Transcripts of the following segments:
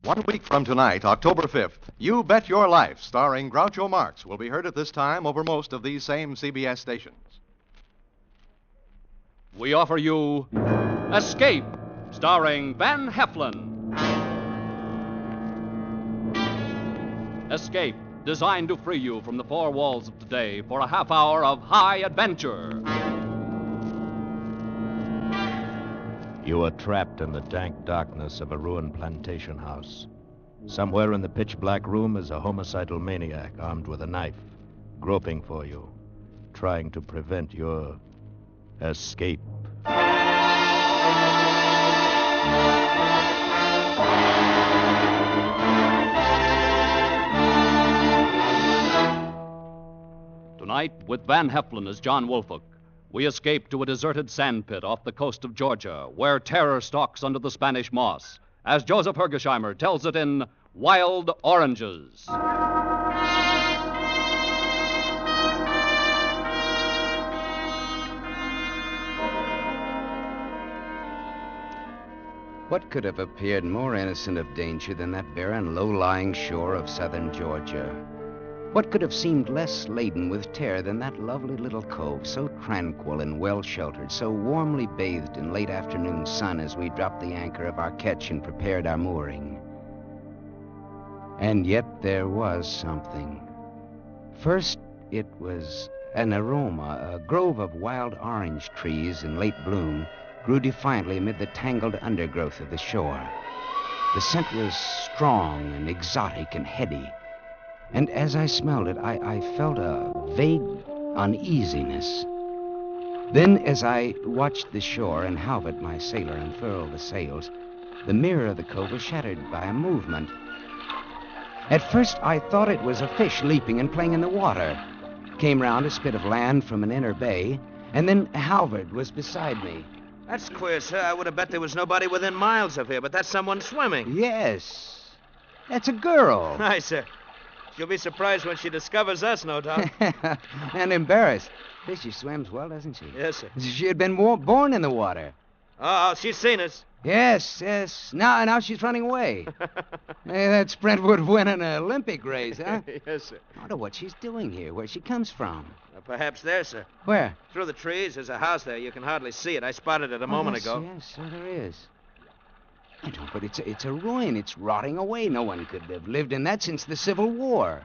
1 week from tonight, October 5th, You Bet Your Life, starring Groucho Marx, will be heard at this time over most of these same CBS stations. We offer you Escape, starring Van Heflin. Escape, designed to free you from the four walls of today for a half hour of high adventure. You are trapped in the dank darkness of a ruined plantation house. Somewhere in the pitch-black room is a homicidal maniac armed with a knife, groping for you, trying to prevent your escape. Tonight, with Van Heflin as John Woolfolk, we escape to a deserted sandpit off the coast of Georgia, where terror stalks under the Spanish moss, as Joseph Hergesheimer tells it in Wild Oranges. What could have appeared more innocent of danger than that barren, low-lying shore of southern Georgia? What could have seemed less laden with terror than that lovely little cove, so tranquil and well-sheltered, so warmly bathed in late afternoon sun as we dropped the anchor of our ketch and prepared our mooring? And yet there was something. First, it was an aroma. A grove of wild orange trees in late bloom grew defiantly amid the tangled undergrowth of the shore. The scent was strong and exotic and heady. And as I smelled it, I felt a vague uneasiness. Then, as I watched the shore and Halvett, my sailor, unfurl the sails, the mirror of the cove was shattered by a movement. At first, I thought it was a fish leaping and playing in the water. Came round a spit of land from an inner bay, and then Halvard was beside me. That's queer, sir. I would have bet there was nobody within miles of here, but that's someone swimming. Yes, that's a girl. Aye, sir. She'll be surprised when she discovers us, no doubt. And embarrassed. She swims well, doesn't she? Yes, sir. She had been born in the water. Oh, she's seen us. Yes. Now she's running away. Hey, that's Brentwood winning an Olympic race, huh? Yes, sir. I wonder what she's doing here, where she comes from. Perhaps there, sir. Where? Through the trees. There's a house there. You can hardly see it. I spotted it a moment ago. Yes, there is. I know, but it's a ruin. It's rotting away. No one could have lived in that since the Civil War.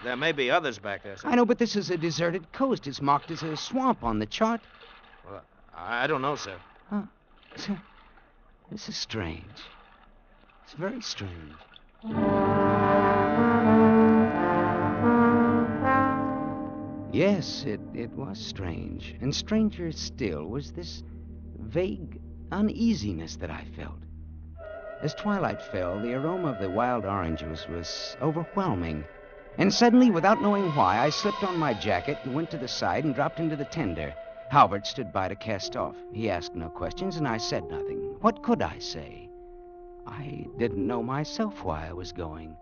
There may be others back there, sir. I know, but this is a deserted coast. It's marked as a swamp on the chart. Well, I don't know, sir. Huh. This is strange. It's very strange. Yes, it was strange. And stranger still was this vague uneasiness that I felt. As twilight fell, the aroma of the wild oranges was overwhelming. And suddenly, without knowing why, I slipped on my jacket and went to the side and dropped into the tender. Halvard stood by to cast off. He asked no questions, and I said nothing. What could I say? I didn't know myself why I was going.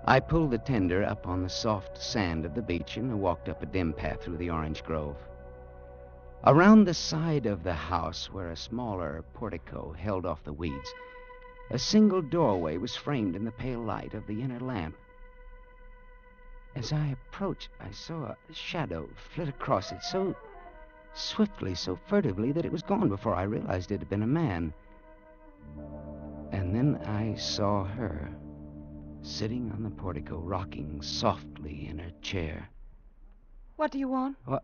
I pulled the tender up on the soft sand of the beach and walked up a dim path through the orange grove. Around the side of the house, where a smaller portico held off the weeds, a single doorway was framed in the pale light of the inner lamp. As I approached, I saw a shadow flit across it so swiftly, so furtively, that it was gone before I realized it had been a man. And then I saw her, sitting on the portico, rocking softly in her chair. What do you want? What?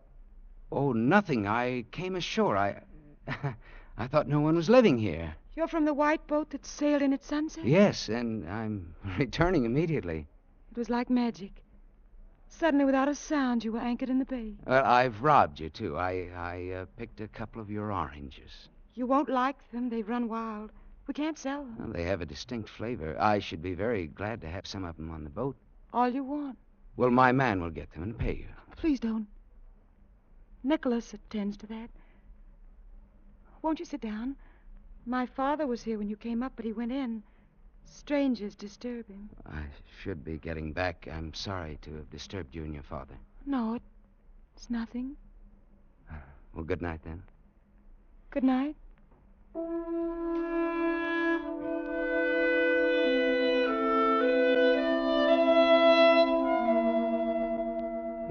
Oh, nothing. I came ashore. I thought no one was living here. You're from the white boat that sailed in at sunset? Yes, and I'm returning immediately. It was like magic. Suddenly, without a sound, you were anchored in the bay. Well, I've robbed you, too. I picked a couple of your oranges. You won't like them. They've run wild. We can't sell them. Well, they have a distinct flavor. I should be very glad to have some of them on the boat. All you want. Well, my man will get them and pay you. Please don't. Nicholas attends to that. Won't you sit down? My father was here when you came up, but he went in. Strangers disturb him. I should be getting back. I'm sorry to have disturbed you and your father. No, it's nothing. Well, good night, then. Good night.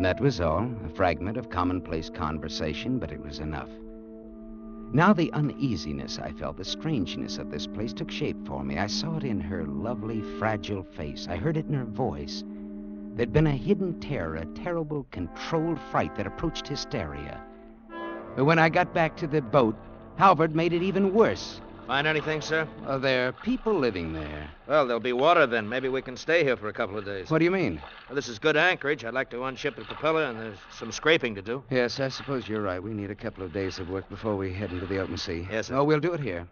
That was all, a fragment of commonplace conversation, but it was enough. Now the uneasiness I felt, the strangeness of this place took shape for me. I saw it in her lovely, fragile face. I heard it in her voice. There'd been a hidden terror, a terrible, controlled fright that approached hysteria. But when I got back to the boat, Halvard made it even worse. Find anything, sir? There are people living there. Well, there'll be water then. Maybe we can stay here for a couple of days. What do you mean? Well, this is good anchorage. I'd like to unship the propeller, and there's some scraping to do. Yes, I suppose you're right. We need a couple of days of work before we head into the open sea. Yes, sir. Oh, we'll do it here.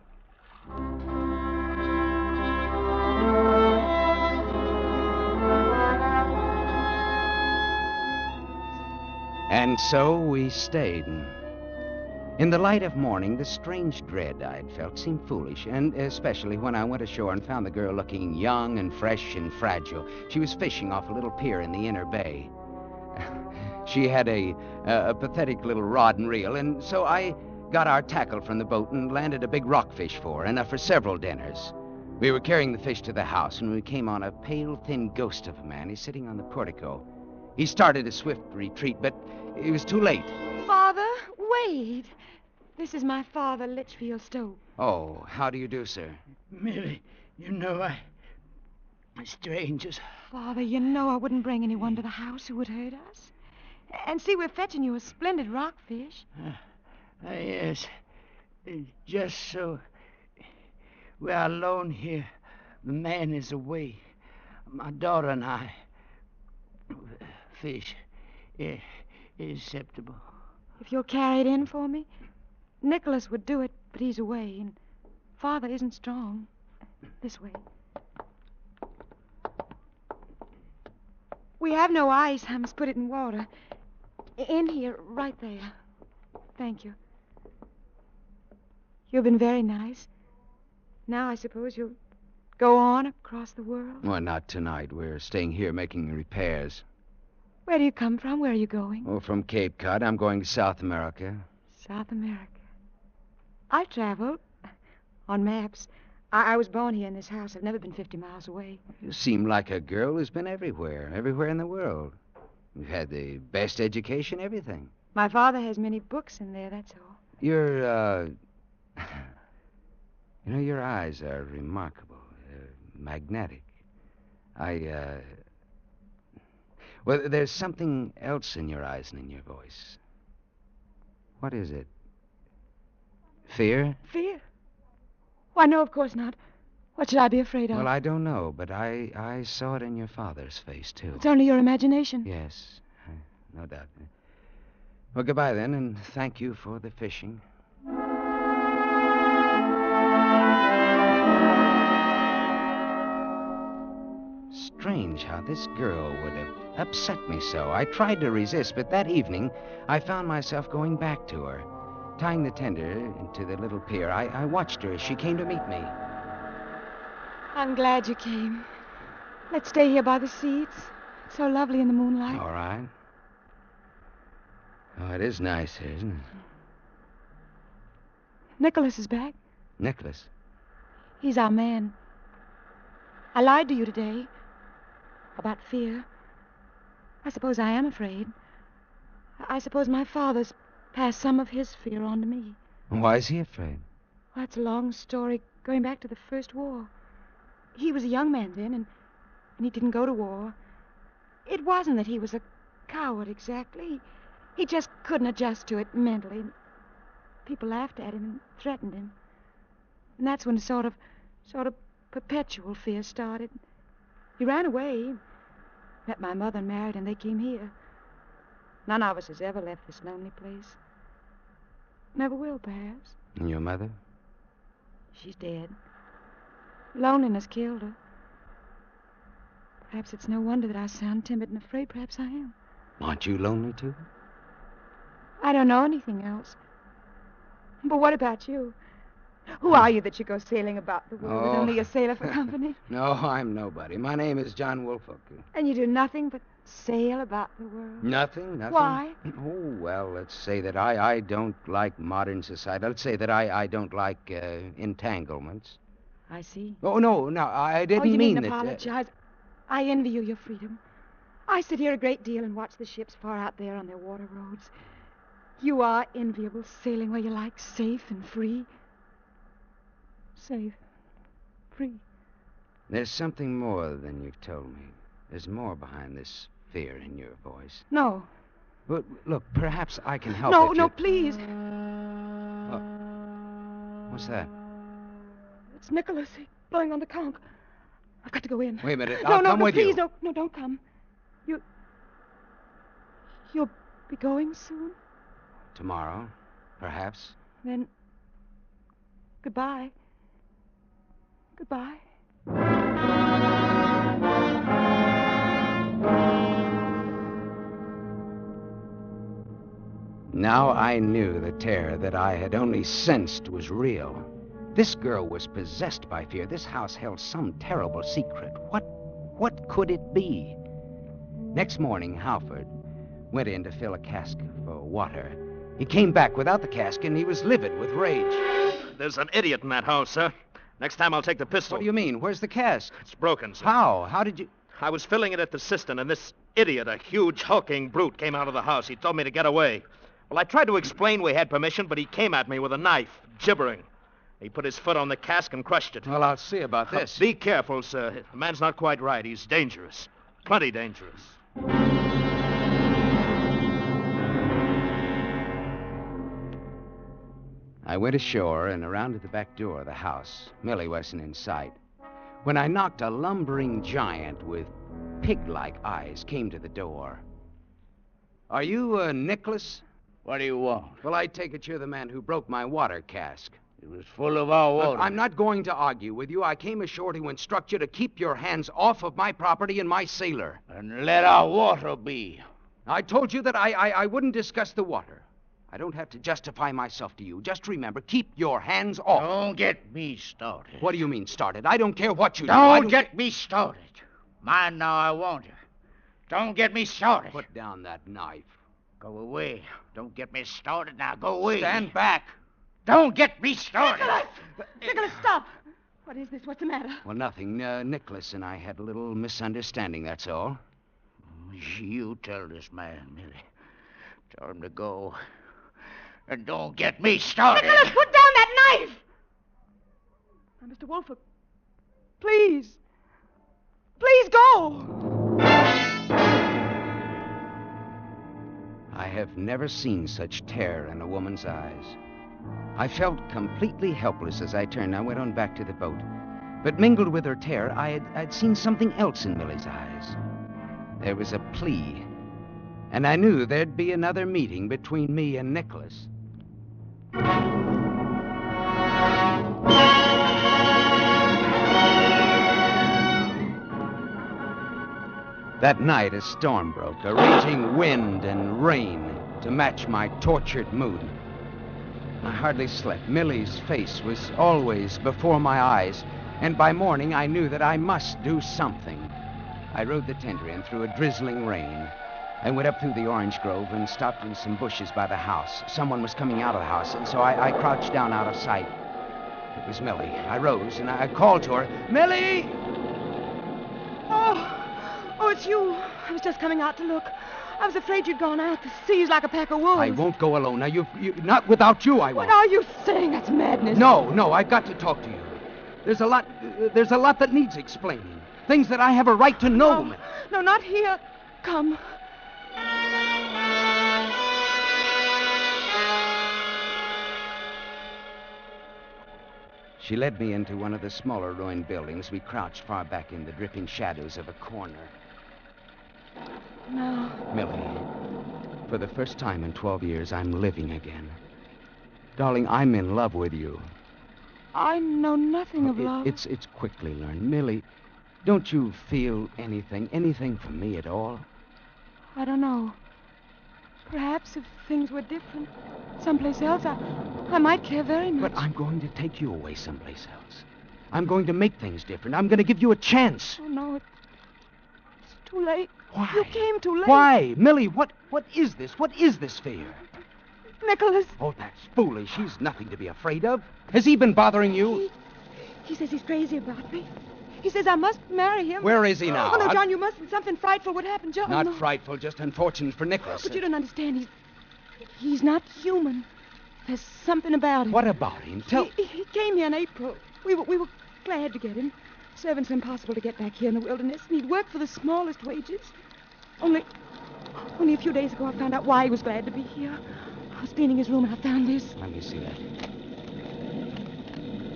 And so we stayed. In the light of morning, the strange dread I'd felt seemed foolish, and especially when I went ashore and found the girl looking young and fresh and fragile. She was fishing off a little pier in the inner bay. She had a pathetic little rod and reel, and so I got our tackle from the boat and landed a big rockfish for her, enough for several dinners. We were carrying the fish to the house, and we came on a pale, thin ghost of a man. He's sitting on the portico. He started a swift retreat, but it was too late. Father, wait. This is my father, Litchfield Stowe. Oh, how do you do, sir? Millie, you know strangers. Father, you know I wouldn't bring anyone to the house who would hurt us. And see, we're fetching you a splendid rockfish. Yes. Just so we're alone here. The man is away. My daughter and I. Fish is acceptable. If you'll carry it in for me, Nicholas would do it, but he's away, and Father isn't strong. This way. We have no ice. I must put it in water. In here, right there. Thank you. You've been very nice. Now I suppose you'll go on across the world? Well, not tonight. We're staying here making repairs. Where do you come from? Where are you going? Oh, from Cape Cod. I'm going to South America. South America. I've traveled. On maps. I was born here in this house. I've never been 50 miles away. You seem like a girl who's been everywhere in the world. You've had the best education, everything. My father has many books in there, that's all. You're, You know, your eyes are remarkable. They're magnetic. Well, there's something else in your eyes and in your voice. What is it? Fear? Fear? Why, no, of course not. What should I be afraid of? Well, I don't know, but I saw it in your father's face, too. It's only your imagination. Yes, no doubt. Well, goodbye, then, and thank you for the fishing. Strange how this girl would have upset me so. I tried to resist, but that evening I found myself going back to her. Tying the tender into the little pier, I watched her as she came to meet me. I'm glad you came. Let's stay here by the sea. It's so lovely in the moonlight. All right. Oh, it is nice here, isn't it? Nicholas is back. Nicholas? He's our man. I lied to you today about fear. I suppose I am afraid. I suppose my father's passed some of his fear on to me. Why is he afraid? Well, that's a long story going back to the First War. He was a young man then, and he didn't go to war. It wasn't that he was a coward exactly. He just couldn't adjust to it mentally. People laughed at him and threatened him. And that's when sort of perpetual fear started. He ran away, met my mother and married, and they came here. None of us has ever left this lonely place. Never will, perhaps. And your mother? She's dead. Loneliness killed her. Perhaps it's no wonder that I sound timid and afraid. Perhaps I am. Aren't you lonely, too? I don't know anything else. But what about you? Who are you that you go sailing about the world with only a sailor for company? No, I'm nobody. My name is John Woolfolk. And you do nothing but sail about the world? Nothing. Why? Oh, well, let's say that I don't like modern society. Let's say that I don't like entanglements. I see. Oh, no, I didn't you mean needn't that. apologize. I envy you your freedom. I sit here a great deal and watch the ships far out there on their water roads. You are enviable, sailing where you like, safe and free. Safe, free. There's something more than you've told me. There's more behind this fear in your voice. No. But look, perhaps I can help. No, please. Oh. What's that? It's Nicholas. He's blowing on the conch. I've got to go in. Wait a minute. I'll come with please, you. No, don't come. You'll be going soon? Tomorrow, perhaps. Then, goodbye. Goodbye. Now I knew the terror that I had only sensed was real. This girl was possessed by fear. This house held some terrible secret. What could it be? Next morning, Halford went in to fill a cask for water. He came back without the cask, and he was livid with rage. There's an idiot in that house, sir. Next time I'll take the pistol. What do you mean? Where's the cask? It's broken, sir. How? How did you... I was filling it at the cistern, and this idiot, a huge, hulking brute, came out of the house. He told me to get away. Well, I tried to explain we had permission, but he came at me with a knife, gibbering. He put his foot on the cask and crushed it. Well, I'll see about this. Be careful, sir. The man's not quite right. He's dangerous. Plenty dangerous. I went ashore and around to the back door of the house. Millie wasn't in sight. When I knocked, a lumbering giant with pig-like eyes came to the door. Are you, Nicholas? What do you want? Well, I take it you're the man who broke my water cask. It was full of our water. Look, I'm not going to argue with you. I came ashore to instruct you to keep your hands off of my property and my sailor. And let our water be. I told you that I wouldn't discuss the water. I don't have to justify myself to you. Just remember, keep your hands off. Don't get me started. What do you mean, started? I don't care what you do. Don't get me started. Mind now, I want you. Don't get me started. Put down that knife. Go away. Don't get me started now. Go away. Stand back. Don't get me started. Nicholas, stop. What is this? What's the matter? Well, nothing. Nicholas and I had a little misunderstanding, that's all. You tell this man, Millie. Tell him to go. And don't get me started. Nicholas, put down that knife! Now, Mr. Wolford, please. Please go. I have never seen such terror in a woman's eyes. I felt completely helpless as I turned. I went on back to the boat. But mingled with her terror, I'd seen something else in Millie's eyes. There was a plea. And I knew there'd be another meeting between me and Nicholas. That night, a storm broke, a raging wind and rain to match my tortured mood. I hardly slept. Millie's face was always before my eyes, and by morning I knew that I must do something. I rode the tender in through a drizzling rain. I went up through the orange grove and stopped in some bushes by the house. Someone was coming out of the house, and so I crouched down out of sight. It was Millie. I rose, and I called to her, Millie! Oh, it's you. I was just coming out to look. I was afraid you'd gone out. The sea's like a pack of wolves. I won't go alone. Now, you not without you, I won't. What are you saying? That's madness. No, I've got to talk to you. There's a lot that needs explaining. Things that I have a right to know. No, not here. Come. She led me into one of the smaller ruined buildings. We crouched far back in the dripping shadows of a corner. No. Millie, for the first time in 12 years, I'm living again. Darling, I'm in love with you. I know nothing of love. It's quickly learned. Millie, don't you feel anything for me at all? I don't know. Perhaps if things were different, someplace else, I might care very much. But I'm going to take you away someplace else. I'm going to make things different. I'm going to give you a chance. Oh, no, it's Too late. Why? You came too late. Why? Millie, what is this? What is this fear? Nicholas. Oh, that's foolish. He's nothing to be afraid of. Has he been bothering you? He says he's crazy about me. He says I must marry him. Where is he now? Oh, no, John, you mustn't. Something frightful would happen, John. Not no. frightful, just unfortunate for Nicholas. But you don't understand. He's not human. There's something about him. What about him? Tell... He came here in April. We were glad to get him. Servants are impossible to get back here in the wilderness, and he'd work for the smallest wages. Only a few days ago I found out why he was glad to be here. I was cleaning his room and I found this. Let me see that.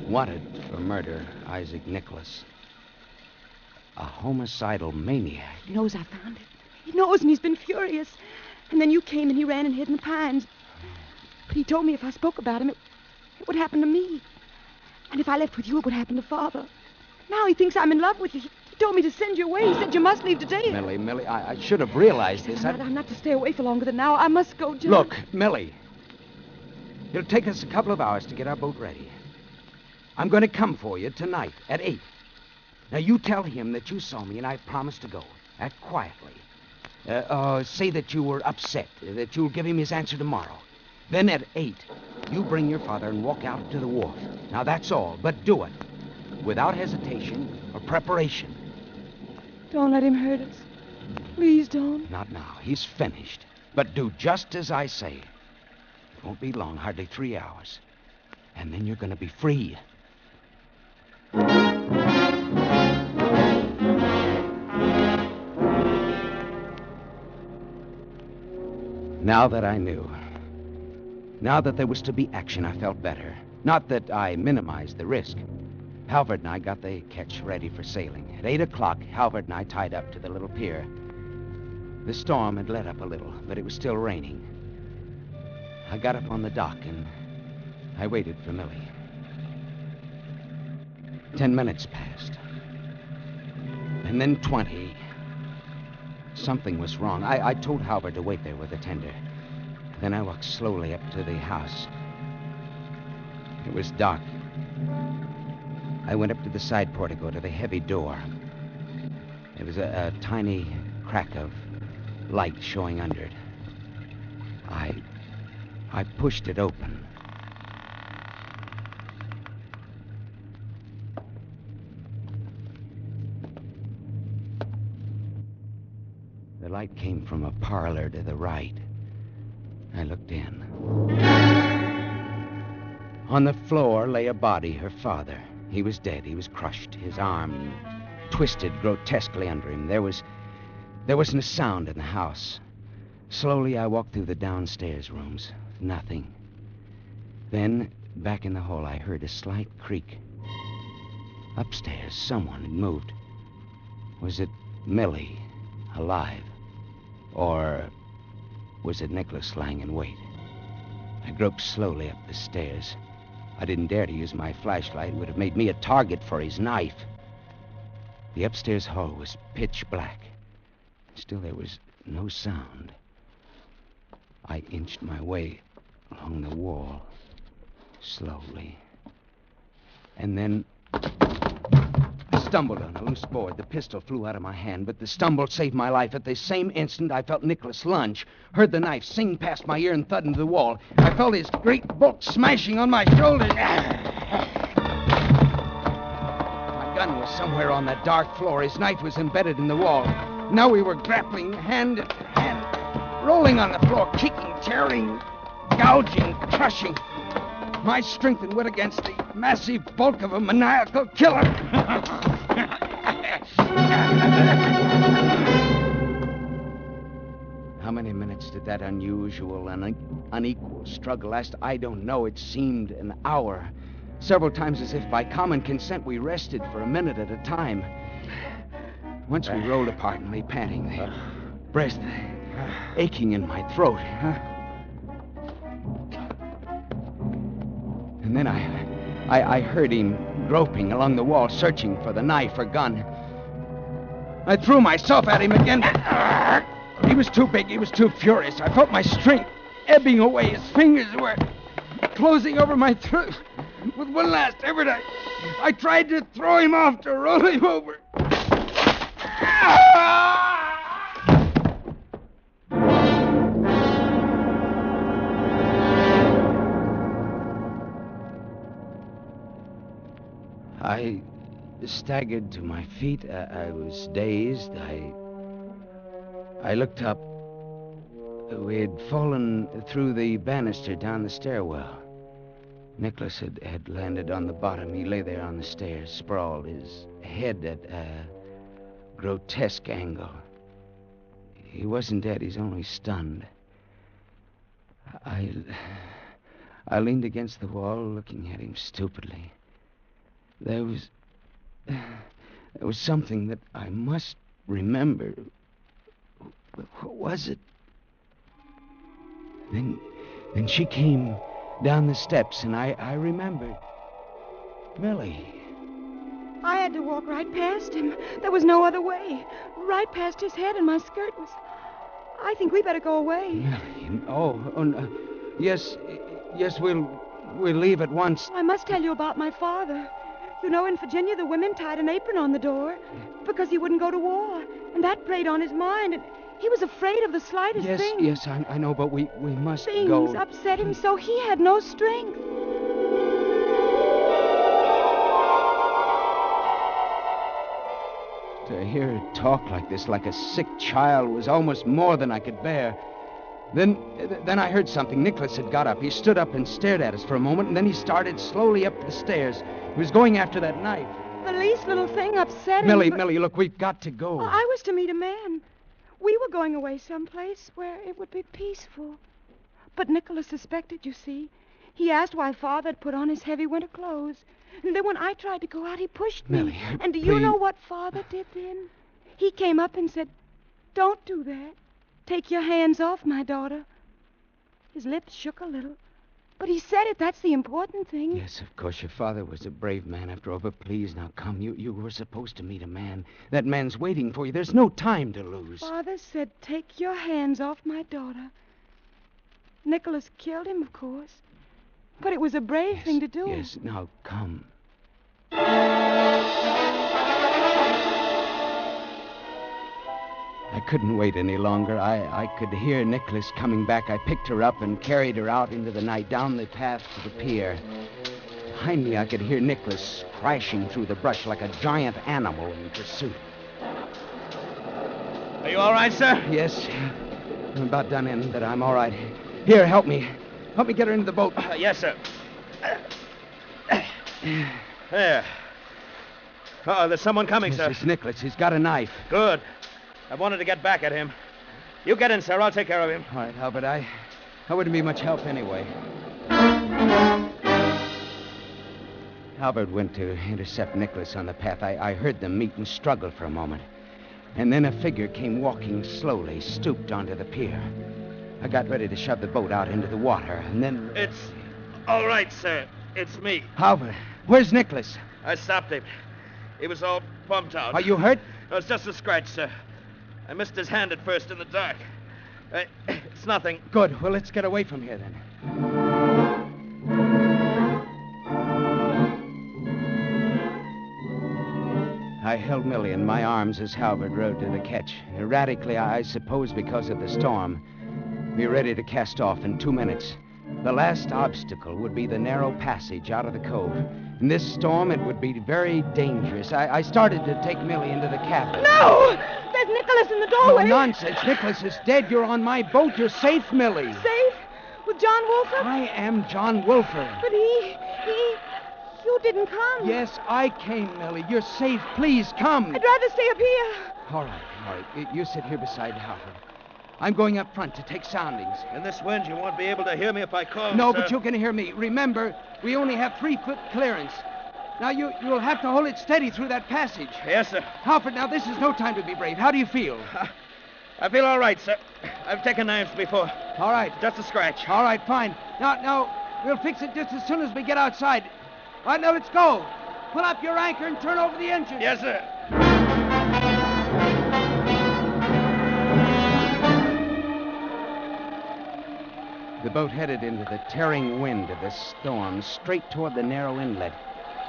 Wanted for murder, Isaac Nicholas. A homicidal maniac. He knows I found it. He knows, and he's been furious. And then you came and he ran and hid in the pines. But he told me if I spoke about him, it would happen to me. And if I left with you, it would happen to Father. Now he thinks I'm in love with you. He told me to send you away. He said you must leave today. Millie, I should have realized this. I'm not to stay away for longer than now. I must go, John. Look, Millie. It'll take us a couple of hours to get our boat ready. I'm going to come for you tonight at 8. Now, you tell him that you saw me and I promised to go. Act quietly. Say that you were upset, that you'll give him his answer tomorrow. Then at 8, you bring your father and walk out to the wharf. Now, that's all, but do it. Without hesitation or preparation. Don't let him hurt us. Please don't. Not now. He's finished. But do just as I say. It won't be long, hardly 3 hours. And then you're going to be free. Now that I knew, now that there was to be action, I felt better. Not that I minimized the risk. Halvard and I got the ketch ready for sailing. At 8 o'clock, Halvard and I tied up to the little pier. The storm had let up a little, but it was still raining. I got up on the dock and I waited for Millie. 10 minutes passed. And then 20. Something was wrong. I told Halvard to wait there with the tender. Then I walked slowly up to the house. It was dark. I went up to the side portico, to the heavy door. There was a tiny crack of light showing under it. I pushed it open. The light came from a parlor to the right. I looked in. On the floor lay a body, her father. He was dead. He was crushed. His arm twisted grotesquely under him. There wasn't a sound in the house. Slowly, I walked through the downstairs rooms. Nothing. Then, back in the hall, I heard a slight creak. Upstairs, someone had moved. Was it Millie, alive? Or was it Nicholas lying in wait? I groped slowly up the stairs. I didn't dare to use my flashlight. It would have made me a target for his knife. The upstairs hall was pitch black. Still, there was no sound. I inched my way along the wall, slowly. And then I stumbled on a loose board. The pistol flew out of my hand, but the stumble saved my life. At the same instant, I felt Nicholas lunge, heard the knife sing past my ear and thud into the wall. I felt his great bulk smashing on my shoulder. My gun was somewhere on that dark floor. His knife was embedded in the wall. Now we were grappling hand in hand, rolling on the floor, kicking, tearing, gouging, crushing. My strength and wit against the massive bulk of a maniacal killer. How many minutes did that unusual and unequal struggle last? I don't know. It seemed an hour. Several times, as if by common consent, we rested for a minute at a time. Once we rolled apart and lay panting, the breath aching in my throat. And then I heard him groping along the wall, searching for the knife or gun. I threw myself at him again. He was too big. He was too furious. I felt my strength ebbing away. His fingers were closing over my throat. With one last effort, I tried to throw him off, to roll him over. I staggered to my feet. I was dazed. I looked up. We had fallen through the banister down the stairwell. Nicholas had landed on the bottom. He lay there on the stairs, sprawled, his head at a grotesque angle. He wasn't dead. He's only stunned. I leaned against the wall, looking at him stupidly. There was something that I must remember. What was it? Then she came down the steps, and I remembered. Millie. I had to walk right past him. There was no other way. Right past his head, and my skirt was... I think we better go away. Millie. Oh, no. Yes, we'll leave at once. I must tell you about my father. You know, in Virginia, the women tied an apron on the door because he wouldn't go to war. And that preyed on his mind, and he was afraid of the slightest thing. Yes, I know, but we must go. Things upset him so he had no strength. To hear her talk like this, like a sick child, was almost more than I could bear. Then I heard something. Nicholas had got up. He stood up and stared at us for a moment, and then he started slowly up the stairs. He was going after that knife. The least little thing upset him. Millie, look, we've got to go. I was to meet a man. We were going away someplace where it would be peaceful. But Nicholas suspected, you see. He asked why Father had put on his heavy winter clothes. And then when I tried to go out, he pushed me. Millie, and do you know what Father did then? He came up and said, "Don't do that. Take your hands off my daughter." His lips shook a little. But he said it. That's the important thing. Yes, of course. Your father was a brave man after all. But please, now come. You were supposed to meet a man. That man's waiting for you. There's no time to lose. Father said, "Take your hands off my daughter." Nicholas killed him, of course. But it was a brave thing to do. Yes, now come. I couldn't wait any longer. I could hear Nicholas coming back. I picked her up and carried her out into the night, down the path to the pier. Behind me, I could hear Nicholas crashing through the brush like a giant animal in pursuit. Are you all right, sir? Yes. I'm about done in, but I'm all right. Here, help me. Help me get her into the boat. Yes, sir. There. Oh, there's someone coming, sir. It's Nicholas. He's got a knife. Good. I wanted to get back at him. You get in, sir. I'll take care of him. All right, Albert. I wouldn't be much help anyway. Albert went to intercept Nicholas on the path. I heard them meet and struggle for a moment. And then a figure came walking slowly, stooped onto the pier. I got ready to shove the boat out into the water, and then... It's all right, sir. It's me. Albert, where's Nicholas? I stopped him. He was all bumped out. Are you hurt? No, it's just a scratch, sir. I missed his hand at first in the dark. It's nothing. Good. Well, let's get away from here, then. I held Millie in my arms as Halvard rowed to the ketch. Erratically, I suppose because of the storm. We were ready to cast off in 2 minutes. The last obstacle would be the narrow passage out of the cove. In this storm, it would be very dangerous. I started to take Millie into the cabin. No! There's Nicholas in the doorway. No nonsense. Nicholas is dead. You're on my boat. You're safe, Millie. Safe? With John Wolford? I am John Wolford. But you didn't come. Yes, I came, Millie. You're safe. Please, come. I'd rather stay up here. All right. You sit here beside Halvard. I'm going up front to take soundings. In this wind, you won't be able to hear me if I call, No, sir. but you can hear me. Remember, we only have 3-foot clearance. Now, you'll have to hold it steady through that passage. Yes, sir. Halford, now, this is no time to be brave. How do you feel? I feel all right, sir. I've taken knives before. All right. Just a scratch. All right, fine. Now, we'll fix it just as soon as we get outside. All right, now, let's go. Pull up your anchor and turn over the engine. Yes, sir. The boat headed into the tearing wind of the storm, straight toward the narrow inlet.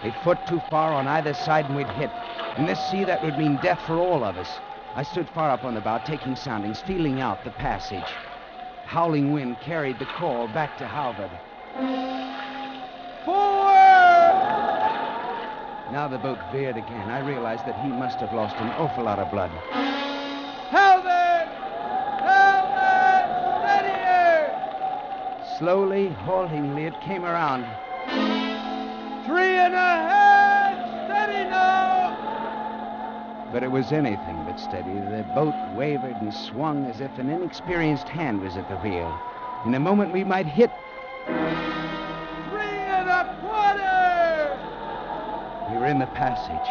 A foot too far on either side and we'd hit. In this sea, that would mean death for all of us. I stood far up on the bow, taking soundings, feeling out the passage. Howling wind carried the call back to Halvard. Forward! Now the boat veered again. I realized that he must have lost an awful lot of blood. Halbert! Halbert! Steadier! Slowly, haltingly, it came around. 3.5! Steady now! But it was anything but steady. The boat wavered and swung as if an inexperienced hand was at the wheel. In a moment, we might hit. 3.25! We were in the passage.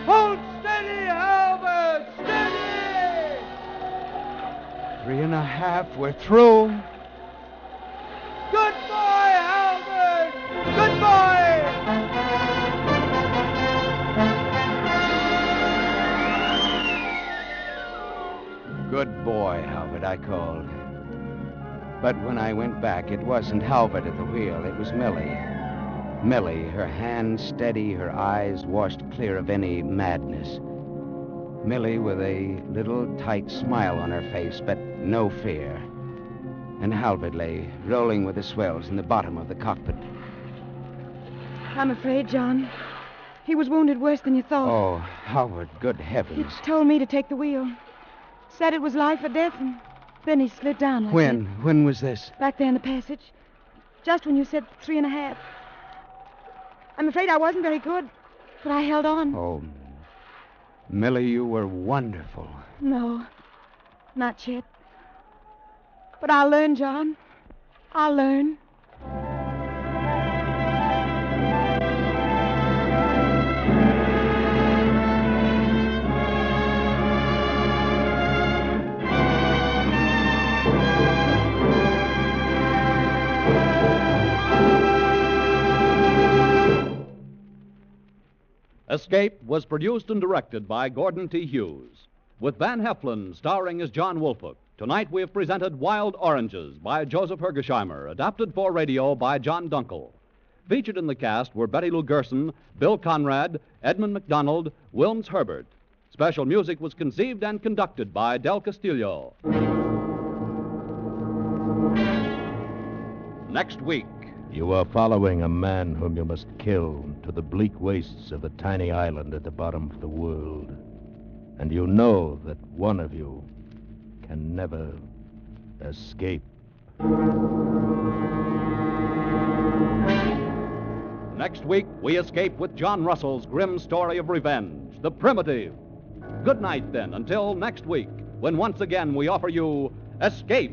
Hold steady, Halbert! Steady! 3.5. We're through. Good boy, Halbert! Good boy! Good boy, Halbert, I called. But when I went back, it wasn't Halbert at the wheel. It was Millie. Millie, her hands steady, her eyes washed clear of any madness. Millie with a little tight smile on her face, but no fear. And Halbert lay, rolling with the swells in the bottom of the cockpit. I'm afraid, John. He was wounded worse than you thought. Oh, Halbert, good He heavens. told me to take the wheel. Said it was life or death, and then he slid down like When? that. When was this? Back there in the passage. Just when you said 3.5. I'm afraid I wasn't very good, but I held on. Oh, Millie, you were wonderful. No, not yet. But I'll learn, John. I'll learn. Escape was produced and directed by Gordon T. Hughes, with Van Heflin starring as John Woolfolk. Tonight we have presented Wild Oranges by Joseph Hergesheimer, adapted for radio by John Dunkel. Featured in the cast were Betty Lou Gerson, Bill Conrad, Edmund McDonald, Wilms Herbert. Special music was conceived and conducted by Del Castillo. Next week. You are following a man whom you must kill to the bleak wastes of a tiny island at the bottom of the world. And you know that one of you can never escape. Next week, we escape with John Russell's grim story of revenge, The Primitive. Good night, then, until next week, when once again we offer you Escape.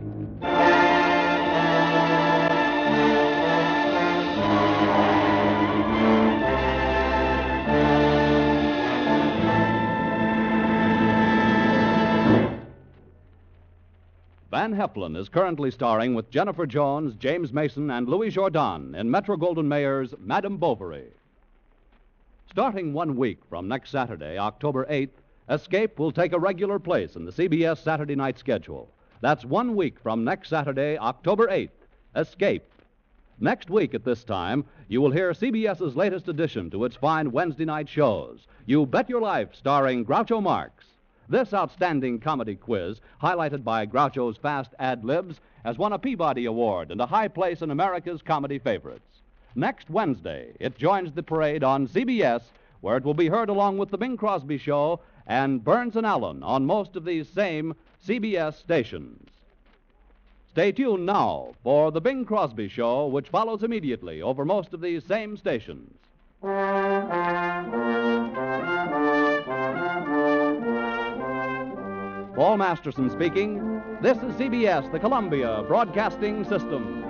Van Heflin is currently starring with Jennifer Jones, James Mason, and Louis Jourdan in Metro-Goldwyn-Mayer's Madame Bovary. Starting 1 week from next Saturday, October 8th, Escape will take a regular place in the CBS Saturday night schedule. That's 1 week from next Saturday, October 8th, Escape. Next week at this time, you will hear CBS's latest addition to its fine Wednesday night shows, You Bet Your Life, starring Groucho Marx. This outstanding comedy quiz, highlighted by Groucho's fast ad-libs, has won a Peabody Award and a high place in America's comedy favorites. Next Wednesday, it joins the parade on CBS, where it will be heard along with The Bing Crosby Show and Burns and Allen on most of these same CBS stations. Stay tuned now for The Bing Crosby Show, which follows immediately over most of these same stations. Paul Masterson speaking. This is CBS, the Columbia Broadcasting System.